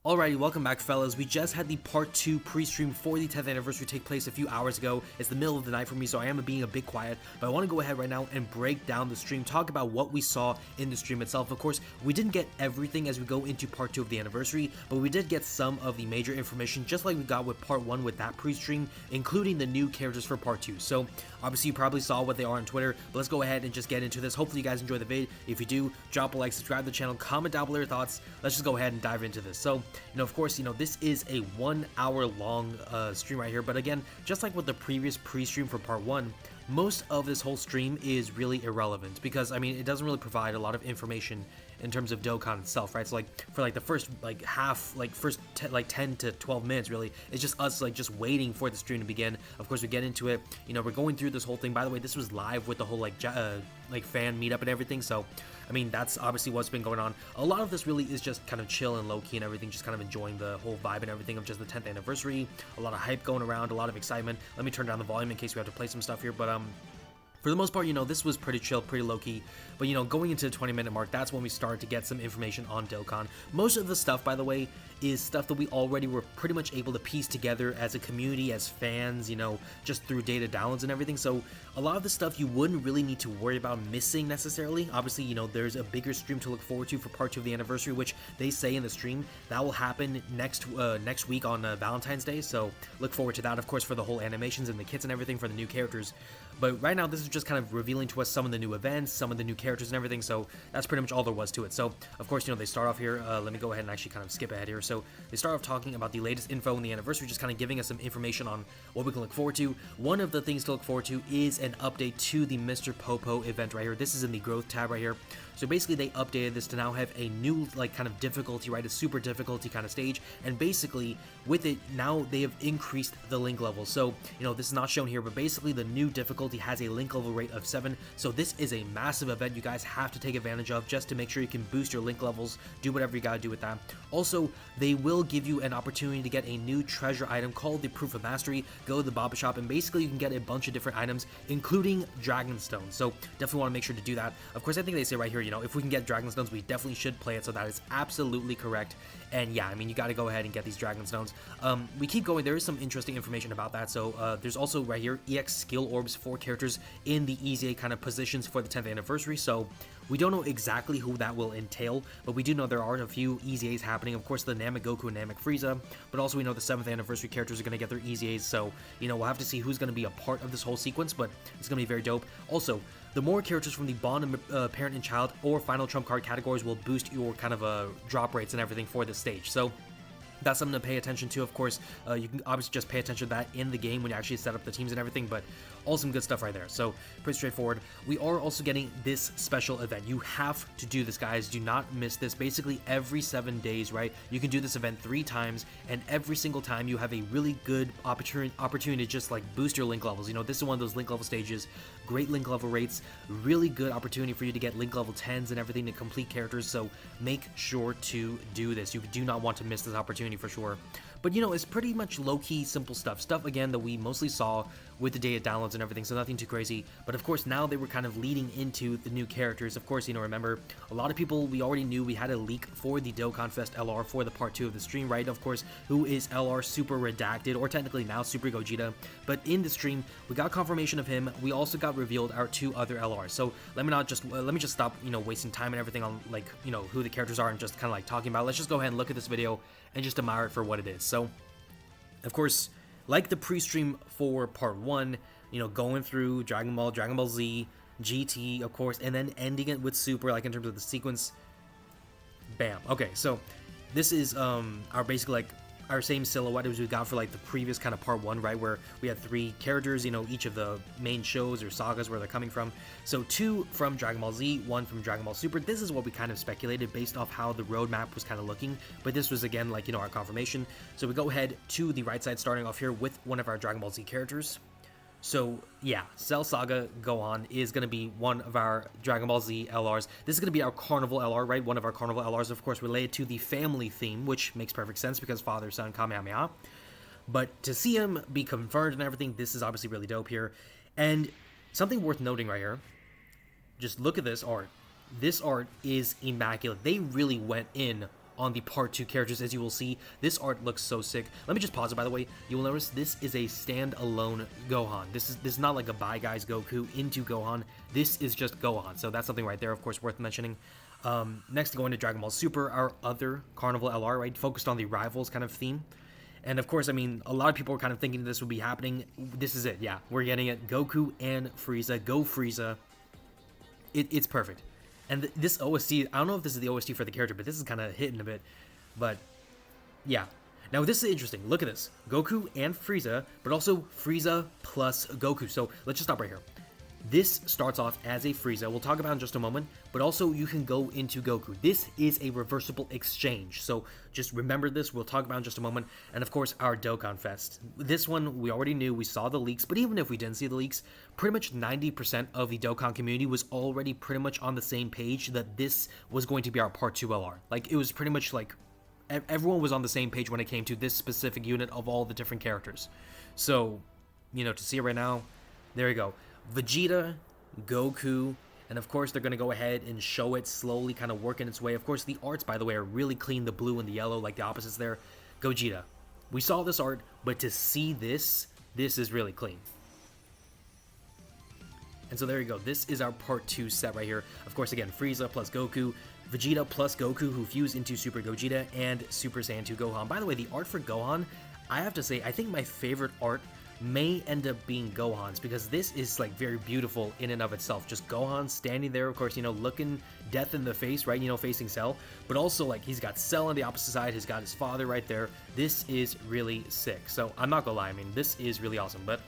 Alrighty, welcome back fellas. We just had the part 2 pre-stream for the 10th anniversary take place a few hours ago. It's the middle of the night for me, so I am being a bit quiet, but I want to go ahead right now and break down the stream, talk about what we saw in the stream itself. Of course, we didn't get everything as we go into part 2 of the anniversary, but we did get some of the major information, just like we got with part 1 with that pre-stream, including the new characters for part 2. So, obviously you probably saw what they are on Twitter, but let's go ahead and just get into this. Hopefully you guys enjoy the vid. If you do, drop a like, subscribe to the channel, comment down below your thoughts. Let's just go ahead and dive into this. So, of course, this is a 1 hour long stream right here, but again, just like with the previous pre-stream for part 1, most of this whole stream is really irrelevant because, I mean, it doesn't really provide a lot of information in terms of Dokkan itself, right? So, for the first, first 10 to 12 minutes, really, it's just us, just waiting for the stream to begin. Of course, we get into it, we're going through this whole thing. By the way, this was live with the whole, fan meetup and everything, so, I mean, that's obviously what's been going on. A lot of this really is just kind of chill and low-key and everything, just kind of enjoying the whole vibe and everything of just the 10th anniversary. A lot of hype going around, a lot of excitement. Let me turn down the volume in case we have to play some stuff here, but, for the most part, this was pretty chill, pretty low-key, but, going into the 20-minute mark, that's when we started to get some information on Dokkan. Most of the stuff, by the way, is stuff that we already were pretty much able to piece together as a community, as fans, just through data downloads and everything, so a lot of the stuff you wouldn't really need to worry about missing necessarily. Obviously, there's a bigger stream to look forward to for part 2 of the anniversary, which they say in the stream that will happen next week on Valentine's Day, so look forward to that, of course, for the whole animations and the kits and everything for the new characters. But right now, this is just kind of revealing to us some of the new events, some of the new characters and everything, so that's pretty much all there was to it. So, of course, they start off here, let me go ahead and actually kind of skip ahead here. So, they start off talking about the latest info in the anniversary, just kind of giving us some information on what we can look forward to. One of the things to look forward to is an update to the Mr. Popo event right here. This is in the growth tab right here. So basically, they updated this to now have a new, kind of difficulty, right? A super difficulty kind of stage. And basically, with it, now they have increased the link level. So, this is not shown here, but basically, the new difficulty has a link level rate of 7. So this is a massive event you guys have to take advantage of just to make sure you can boost your link levels, do whatever you gotta do with that. Also, they will give you an opportunity to get a new treasure item called the Proof of Mastery. Go to the Baba Shop, and basically, you can get a bunch of different items, including Dragon Stones. So definitely want to make sure to do that. Of course, I think they say right here, if we can get Dragon Stones, we definitely should play it, so that is absolutely correct. And yeah, I mean, you got to go ahead and get these Dragon Stones. We keep going. There is some interesting information about that. So there's also right here EX skill orbs for characters in the EZA kind of positions for the 10th anniversary. So we don't know exactly who that will entail, but we do know there are a few EZAs happening. Of course, the Namek Goku and Namek Frieza, but also we know the 7th anniversary characters are going to get their EZAs. So, we'll have to see who's going to be a part of this whole sequence, but it's going to be very dope. Also, the more characters from the Bond, Parent and Child, or Final Trump Card categories will boost your kind of drop rates and everything for this stage. So that's something to pay attention to. Of course, you can obviously just pay attention to that in the game when you actually set up the teams and everything, but all some good stuff right there. So pretty straightforward. We are also getting this special event. You have to do this, guys. Do not miss this. Basically, every 7 days, right, you can do this event 3 times, and every single time you have a really good opportunity to just boost your link levels. This is one of those link level stages. Great link level rates. Really good opportunity for you to get link level 10s and everything to complete characters. So make sure to do this. You do not want to miss this opportunity for sure. But it's pretty much low-key, simple stuff again that we mostly saw with the data downloads and everything, so nothing too crazy. But of course, now they were kind of leading into the new characters. Of course, remember, a lot of people, we already knew we had a leak for the Dokkan Fest LR for the part 2 of the stream, right? Of course, who is LR Super Redacted, or technically now Super Gogeta. But in the stream, we got confirmation of him. We also got revealed our 2 other LRs. So let me just stop, wasting time and everything on who the characters are and just kind of talking about it. Let's just go ahead and look at this video and just admire it for what it is. So, of course, like the pre-stream for part 1, going through Dragon Ball Z, GT, of course, and then ending it with Super, in terms of the sequence. Bam. Okay, so this is our basically our same silhouette as we got for the previous kind of part 1, right, where we had 3 characters, each of the main shows or sagas where they're coming from. So 2 from Dragon Ball Z, 1 from Dragon Ball Super. This is what we kind of speculated based off how the roadmap was kind of looking, but this was again our confirmation. So we go ahead to the right side, starting off here with one of our Dragon Ball Z characters. So yeah, Cell Saga Gohan is going to be one of our Dragon Ball Z LRs. This is going to be our Carnival LR, right? One of our Carnival LRs, of course, related to the family theme, which makes perfect sense because father, son, Kamehameha. But to see him be confirmed and everything, this is obviously really dope here. And something worth noting right here, just look at this art. This art is immaculate. They really went in on the part 2 characters. As you will see, this art looks so sick. Let me just pause it, by the way. You will notice this is a standalone Gohan. This is not like a Bye Guys Goku into Gohan. This is just Gohan, so that's something right there, of course, worth mentioning. Next, going to Dragon Ball Super, our other Carnival LR, right, focused on the rivals kind of theme. And of course, I mean, a lot of people were kind of thinking this would be happening. This is it, yeah. We're getting it. Goku and Frieza. Go Frieza. It's perfect. And this OST, I don't know if this is the OST for the character, but this is kind of hitting a bit. But, yeah. Now, this is interesting. Look at this. Goku and Frieza, but also Frieza plus Goku. So, let's just stop right here. This starts off as a Frieza, we'll talk about it in just a moment, but also you can go into Goku. This is a reversible exchange, so just remember this, we'll talk about it in just a moment. And of course, our Dokkan Fest. This one, we already knew, we saw the leaks, but even if we didn't see the leaks, pretty much 90% of the Dokkan community was already pretty much on the same page that this was going to be our Part 2 LR. Like, it was pretty much like, everyone was on the same page when it came to this specific unit of all the different characters. So, you know, to see it right now, there you go. Vegeta, Goku, and of course they're going to go ahead and show it slowly kind of working its way. Of course the arts, by the way, are really clean, the blue and the yellow, like the opposites there. Gogeta. We saw this art, but to see this is really clean. And so there you go. This is our Part 2 set right here. Of course, again, Frieza plus Goku, Vegeta plus Goku, who fuse into Super Gogeta, and Super Saiyan 2 Gohan. By the way, the art for Gohan, I have to say, I think my favorite art may end up being Gohan's, because this is like very beautiful in and of itself. Just Gohan standing there, of course, you know, looking death in the face, right, you know, facing Cell, but also like he's got Cell on the opposite side, he's got his father right there. This is really sick. So I'm not gonna lie, I mean, this is really awesome. But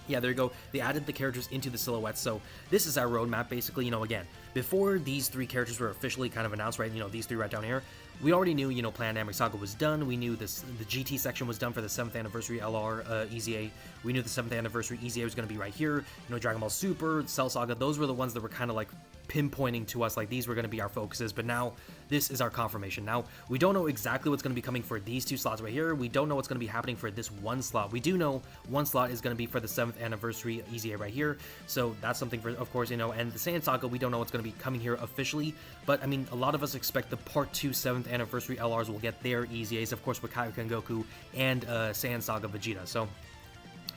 yeah, there you go. They added the characters into the silhouettes. So this is our roadmap, basically. You know, again, before these 3 characters were officially kind of announced, right? You know, these 3 right down here. We already knew, you know, Plan Namek Saga was done. We knew the GT section was done for the 7th anniversary LR EZA. We knew the 7th anniversary EZA was going to be right here. You know, Dragon Ball Super, Cell Saga, those were the ones that were kind of like pinpointing to us, like these were going to be our focuses. But now this is our confirmation. Now, we don't know exactly what's going to be coming for these 2 slots right here. We don't know what's going to be happening for this 1 slot. We do know 1 slot is going to be for the 7th anniversary EZA right here. So that's something for, of course, you know, and the Saiyan Saga, we don't know what's going to be coming here officially. But I mean, a lot of us expect the Part 2 7th anniversary LRs will get their EZAs, of course, with Kaioken Goku and Saiyan Saga Vegeta. So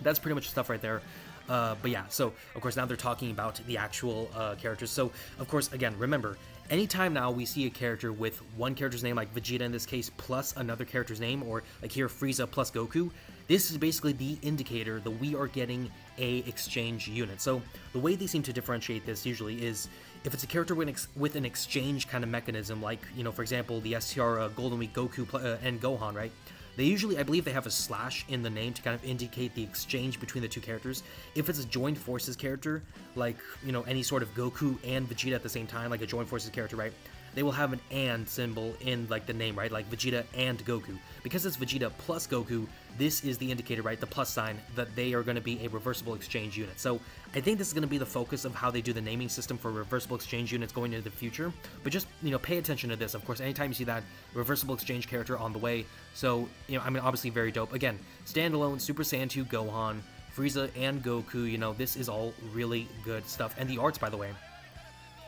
that's pretty much the stuff right there. But yeah, so of course now they're talking about the actual characters. So of course, again, remember, anytime now we see a character with one character's name, like Vegeta in this case, plus another character's name, or like here Frieza plus Goku, this is basically the indicator that we are getting a exchange unit. So the way they seem to differentiate this usually is if it's a character with an exchange kind of mechanism, like, you know, for example, the STR Golden Week Goku and Gohan, right? They usually, I believe they have a slash in the name to kind of indicate the exchange between the 2 characters. If it's a joined forces character, like, you know, any sort of Goku and Vegeta at the same time, like a joined forces character, right? They will have an and symbol in like the name, right? Like Vegeta and Goku. Because it's Vegeta plus Goku, this is the indicator, right? The plus sign that they are going to be a reversible exchange unit. So I think this is going to be the focus of how they do the naming system for reversible exchange units going into the future. But just, you know, pay attention to this. Of course, anytime you see that reversible exchange character on the way. So, you know, I mean, obviously very dope. Again, standalone Super Saiyan 2 Gohan, Frieza and Goku, you know, this is all really good stuff. And the arts, by the way,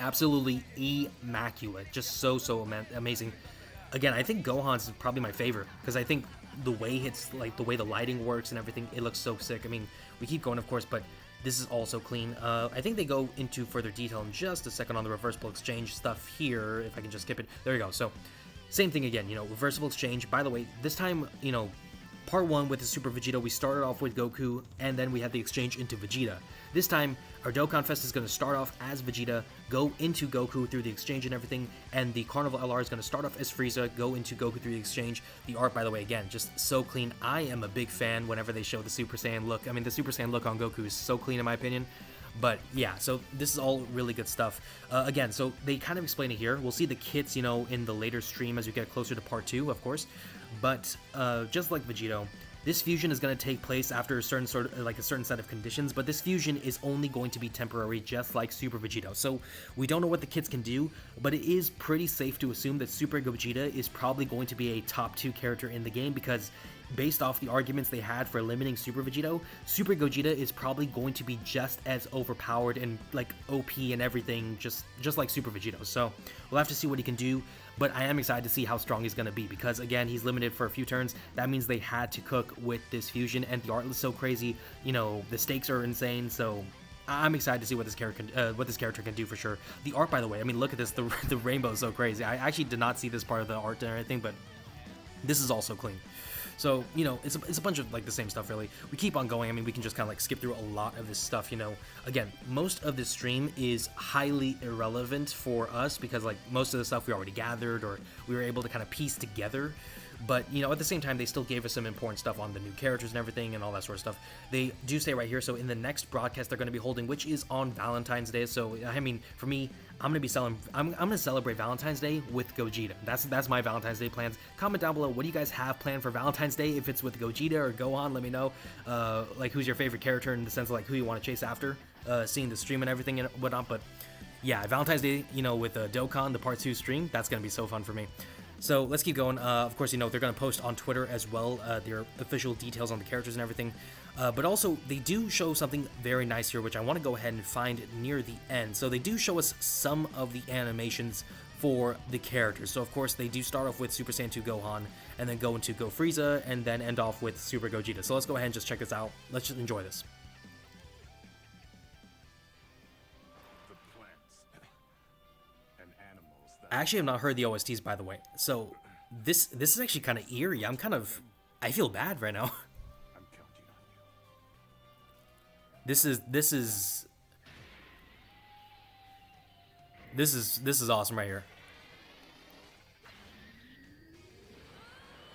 absolutely immaculate. Just so amazing. Again, I think Gohan's is probably my favorite, because I think the way it's like the way the lighting works and everything, it looks so sick. I mean, we keep going, of course, but this is also clean. I think they go into further detail in just a second on the reversible exchange stuff here, if I can just skip it. There you go. So same thing again, you know, reversible exchange. By the way, this time, you know, Part 1 with the Super Vegeta, we started off with Goku, and then we had the exchange into Vegeta. This time, our Dokkan Fest is going to start off as Vegeta, go into Goku through the exchange and everything, and the Carnival LR is going to start off as Frieza, go into Goku through the exchange. The art, by the way, again, just so clean. I am a big fan whenever they show the Super Saiyan look. I mean, the Super Saiyan look on Goku is so clean in my opinion. But yeah, so this is all really good stuff. Again, so they kind of explain it here. We'll see the kits, you know, in the later stream as we get closer to Part 2, of course. But just like Vegito, this fusion is going to take place after a certain set of conditions, but this fusion is only going to be temporary, just like Super Vegito. So we don't know what the kits can do, but it is pretty safe to assume that Super Gogeta is probably going to be a top 2 character in the game, because based off the arguments they had for limiting Super Vegito, Super Gogeta is probably going to be just as overpowered and like OP and everything, just like Super Vegito. So we'll have to see what he can do. but I am excited to see how strong he's going to be, because again, he's limited for a few turns. That means they had to cook with this fusion, and the art is so crazy. You know, the stakes are insane, so I'm excited to see what this character can do for sure. The art, by the way, I mean, look at this. The rainbow is so crazy. I actually did not see this part of the art or anything, but this is also clean. So, you know, it's a bunch of, like, the same stuff, really. We keep on going. I mean, we can just kind of, like, skip through a lot of this stuff, you know. Again, most of this stream is highly irrelevant for us because, like, most of the stuff we already gathered or we were able to kind of piece together. But, you know, at the same time, they still gave us some important stuff on the new characters and everything and all that sort of stuff. They do say right here, so in the next broadcast they're going to be holding, which is on Valentine's Day. So, I mean, for me, I'm going to celebrate Valentine's Day with Gogeta. That's my Valentine's Day plans. Comment down below, what do you guys have planned for Valentine's Day? If it's with Gogeta or Gohan, let me know. Like, who's your favorite character in the sense of, like, who you want to chase after, seeing the stream and everything and whatnot. But, yeah, Valentine's Day, you know, with Dokkan, the Part 2 stream, that's going to be so fun for me. So let's keep going. Of course, you know, they're going to post on Twitter as well their official details on the characters and everything. But also, they do show something very nice here, which I want to go ahead and find near the end. So they do show us some of the animations for the characters. So, of course, they do start off with Super Saiyan 2 Gohan, and then go into Go Frieza, and then end off with Super Gogeta. So let's go ahead and just check this out. Let's just enjoy this. I actually have not heard the OSTs, by the way, so this is actually kind of eerie. I feel bad right now. This is awesome right here.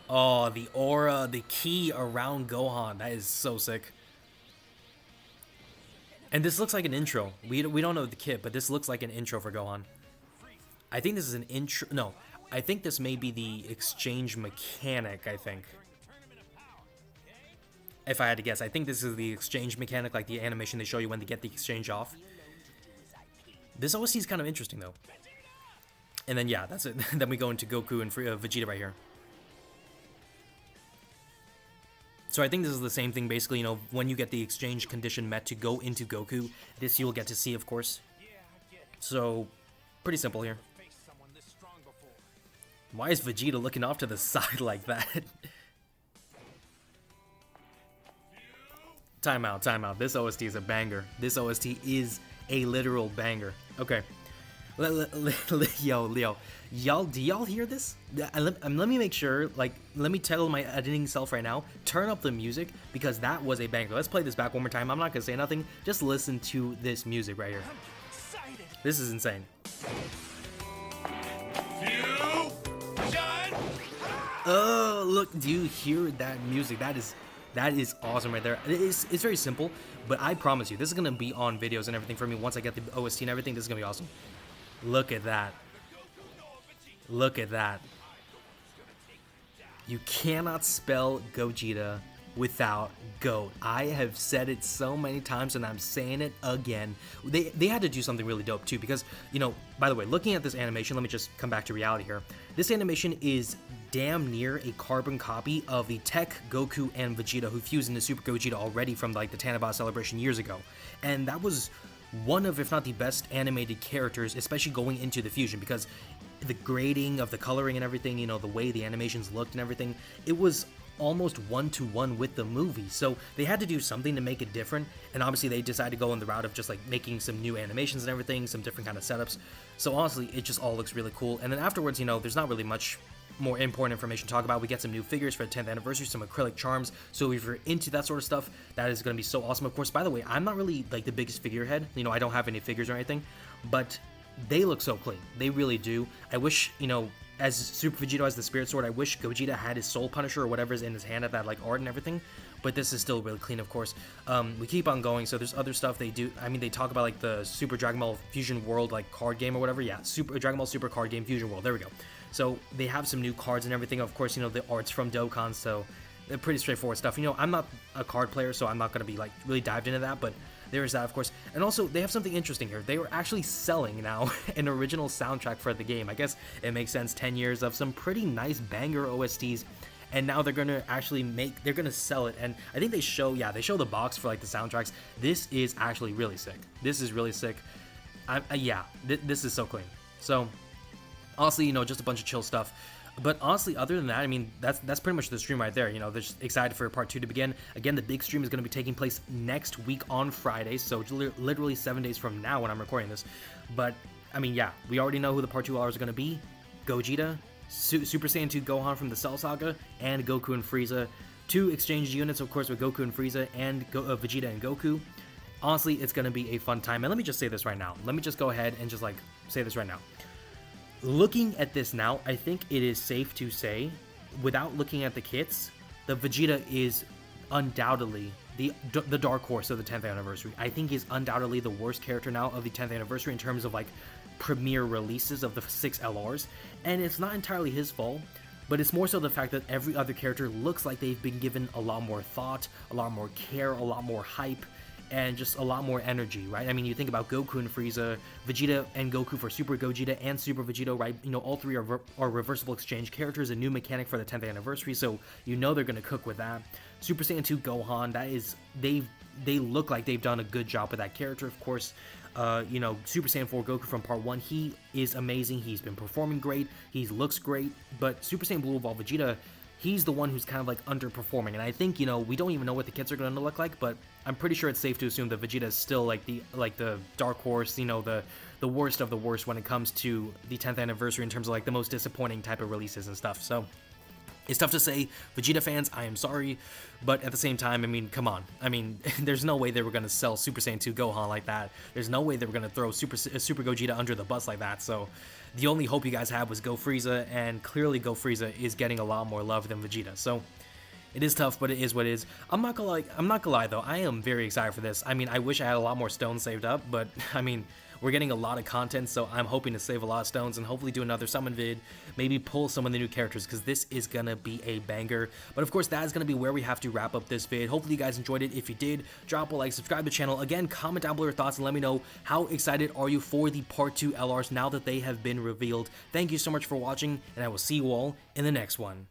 Oh, the aura, the key around Gohan, that is so sick. And this looks like an intro. We don't know the kit, but this looks like an intro for Gohan. I think this is an intro. No, I think this may be the exchange mechanic, I think. If I had to guess, I think this is the exchange mechanic, like the animation they show you when they get the exchange off. This OST is kind of interesting, though. And then, yeah, that's it. Then we go into Goku and Vegeta right here. So I think this is the same thing, basically, you know, when you get the exchange condition met to go into Goku, this you will get to see, of course. So, pretty simple here. Why is Vegeta looking off to the side like that? Time out, time out. This OST is a banger. This OST is a literal banger. Okay. Leo. Y'all, do y'all hear this? Let me make sure, like, let me tell my editing self right now, turn up the music, because that was a banger. Let's play this back one more time. I'm not gonna say nothing. Just listen to this music right here. This is insane. Oh, look, do you hear that music? That is awesome right there. It's very simple, but I promise you, this is going to be on videos and everything for me once I get the OST and everything. This is going to be awesome. Look at that. Look at that. You cannot spell Gogeta without GOAT. I have said it so many times and I'm saying it again. They had to do something really dope too, because, you know, by the way, looking at this animation, let me just come back to reality here. This animation is damn near a carbon copy of the Tech, Goku, and Vegeta who fused into Super Gogeta already from, like, the Tanaba celebration years ago. And that was one of, if not the best animated characters, especially going into the fusion, because the grading of the coloring and everything, you know, the way the animations looked and everything, it was almost one-to-one with the movie. So they had to do something to make it different, and obviously they decided to go in the route of just, like, making some new animations and everything, some different kind of setups. So honestly, it just all looks really cool. And then afterwards, you know, there's not really much more important information to talk about. We get some new figures for the 10th anniversary, some acrylic charms, so if you're into that sort of stuff, that is going to be so awesome. Of course, by the way, I'm not really, like, the biggest figurehead, you know, I don't have any figures or anything, but they look so clean. They really do. I wish, you know, as Super Vegeta has the Spirit Sword, I wish Gogeta had his Soul Punisher or whatever is in his hand at that, like, art and everything, but this is still really clean, of course. We keep on going, so there's other stuff they do. I mean, they talk about, like, the Super Dragon Ball Fusion World, like, card game or whatever. Yeah, Super Dragon Ball Super Card Game Fusion World. There we go. So they have some new cards and everything. Of course, you know, the art's from Dokkan, so they're pretty straightforward stuff. You know, I'm not a card player, so I'm not going to be, like, really dived into that, but there is that, of course. And also, they have something interesting here. They were actually selling now an original soundtrack for the game. I guess it makes sense, 10 years of some pretty nice banger OSTs, and now they're going to actually they're going to sell it. And I think they show the box for, like, the soundtracks. This is actually really sick. This is really sick. Yeah, this is so clean. So Honestly, just a bunch of chill stuff. But honestly, other than that, I mean, that's pretty much the stream right there. They're just excited for part 2 to begin. Again, the big stream is going to be taking place next week on Friday, so literally 7 days from now when I'm recording this. But, I mean, yeah, we already know who the part 2 LRs are going to be. Gogeta, Super Saiyan 2 Gohan from the Cell Saga, and Goku and Frieza. 2 exchange units, of course, with Goku and Frieza, and Vegeta and Goku. Honestly, it's going to be a fun time. And let me just say this right now. Let me just go ahead and just, say this right now. Looking at this now, I think it is safe to say, without looking at the kits, the Vegeta is undoubtedly the dark horse of the 10th anniversary. I think he's undoubtedly the worst character now of the 10th anniversary in terms of premiere releases of the 6 LRs, and it's not entirely his fault, but it's more so the fact that every other character looks like they've been given a lot more thought, a lot more care, a lot more hype, and just a lot more energy, right? I mean, you think about Goku and Frieza, Vegeta and Goku for Super Gogeta and Super Vegeta, right? All three are reversible exchange characters, a new mechanic for the 10th anniversary, so they're gonna cook with that. Super Saiyan 2 Gohan, that is, they look like they've done a good job with that character, of course. Super Saiyan 4 Goku from part 1, he is amazing, he's been performing great, he looks great, but Super Saiyan Blue Evolved Vegeta, he's the one who's kind of underperforming, and I think, we don't even know what the kits are going to look like, but I'm pretty sure it's safe to assume that Vegeta is still the dark horse, the worst of the worst when it comes to the 10th anniversary in terms of the most disappointing type of releases and stuff. So it's tough to say. Vegeta fans, I am sorry, but at the same time, I mean, come on. I mean, there's no way they were going to sell Super Saiyan 2 Gohan like that. There's no way they were going to throw Super Gogeta under the bus like that, so the only hope you guys had was Go Frieza, and clearly Go Frieza is getting a lot more love than Vegeta, so it is tough, but it is what it is. I'm not gonna lie though, I am very excited for this. I mean, I wish I had a lot more stones saved up, but I mean, we're getting a lot of content, so I'm hoping to save a lot of stones and hopefully do another summon vid, maybe pull some of the new characters, because this is gonna be a banger. But of course, that is gonna be where we have to wrap up this vid. Hopefully you guys enjoyed it. If you did, drop a like, subscribe to the channel. Again, comment down below your thoughts and let me know how excited are you for the part 2 LRs now that they have been revealed. Thank you so much for watching, and I will see you all in the next one.